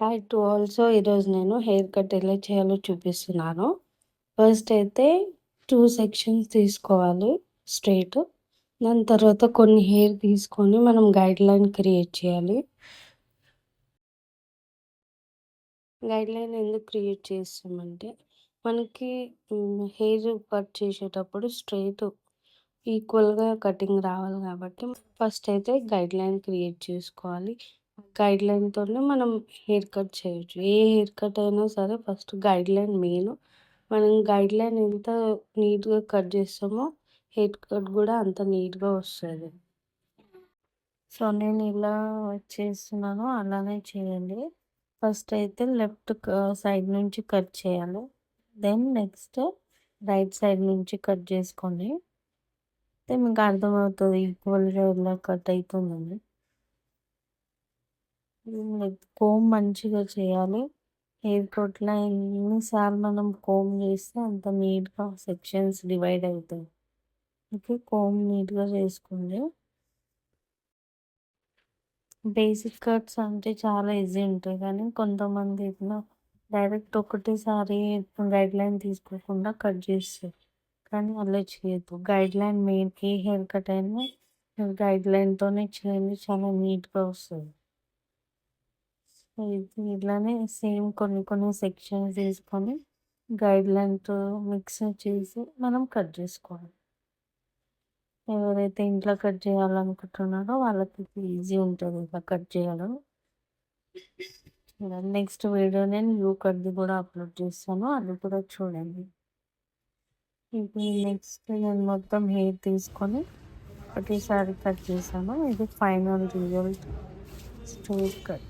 Hi to also ఈరోజు నేను hair cut ఎలా చేయాలో చూపిస్తున్నాను. ఫస్ట్ అయితే 2 సెక్షన్స్ తీసుకోవాలి స్ట్రెయిట్. దాని తర్వాత కొన్ని హెయిర్ తీసుకొని మనం గైడ్‌లైన్ క్రియేట్ చేయాలి. గైడ్‌లైన్ ఎందుకు క్రియేట్ చేస్తామంటే మనకి హెయిర్ కట్ చేసేటప్పుడు స్ట్రెయిట్ ఈక్వల్‌గా కటింగ్ రావాలి కాబట్టి ఫస్ట్ అయితే గైడ్‌లైన్ క్రియేట్ చేసుకోవాలి. గైడ్‌లైన్‌తోనే మనం హెయిర్ కట్ చేయొచ్చు. ఏ హెయిర్ కట్ అయినా సరే ఫస్ట్ గైడ్‌లైన్ మెయిన్. మనం గైడ్‌లైన్ ఎంత నీట్‌గా కట్ చేస్తామో హెయిర్ కట్ కూడా అంత నీట్‌గా వస్తది. సో, నేను ఇలా చేస్తున్నానో అలానే చేయండి. ఫస్ట్ అయితే లెఫ్ట్ సైడ్ నుంచి కట్ చేయాలి. దెన్ నెక్స్ట్ రైట్ సైడ్ నుంచి కట్ చేసుకోండి. అయితే మీకు అర్థమవుతది ఈక్వల్‌గా ఎలా కట్ అయితుందని. కోంబ్ మంచిగా చేయాలి. హెయిర్ కట్‌లో ఎన్ని సార్లు మనం కోంబ్ చేస్తే అంత నీట్‌గా సెక్షన్స్ డివైడ్ అవుతాయి. ఓకే. కోంబ్ నీట్‌గా చేసుకోండి. బేసిక్ కట్స్ అంటే చాలా ఈజీ ఉంటాయి. కానీ కొంతమంది ఇట్లా డైరెక్ట్ ఒకటేసారి గైడ్‌లైన్ తీసుకోకుండా కట్ చేస్తారు. కానీ అలా చేయొద్దు. గైడ్‌లైన్ మెయిన్ ఏ హెయిర్ కట్ అయినా గైడ్‌లైన్‌తోనే చేయండి. చాలా నీట్‌గా వస్తది. సో, ఇది ఇలానే సేమ్ కొన్ని కొన్ని సెక్షన్స్ తీసుకొని గైడ్‌లైన్‌తో మిక్స్ చేసి మనం కట్ చేసుకోవాలి. ఎవరైతే ఇంట్లో కట్ చేయాలనుకుంటున్నారో వాళ్ళకి ఈజీ ఉంటది ఇలా కట్ చేయడం. నెక్స్ట్ వీడియో నేను యూ కట్‌ది కూడా అప్లోడ్ చేస్తాను. అది కూడా చూడండి. ఇప్పుడు నెక్స్ట్ నేను మొత్తం హెయిర్ తీసుకొని ఒకటేసారి కట్ చేశాను. ఇది ఫైనల్ రిజల్ట్ స్ట్రెయిట్ కట్.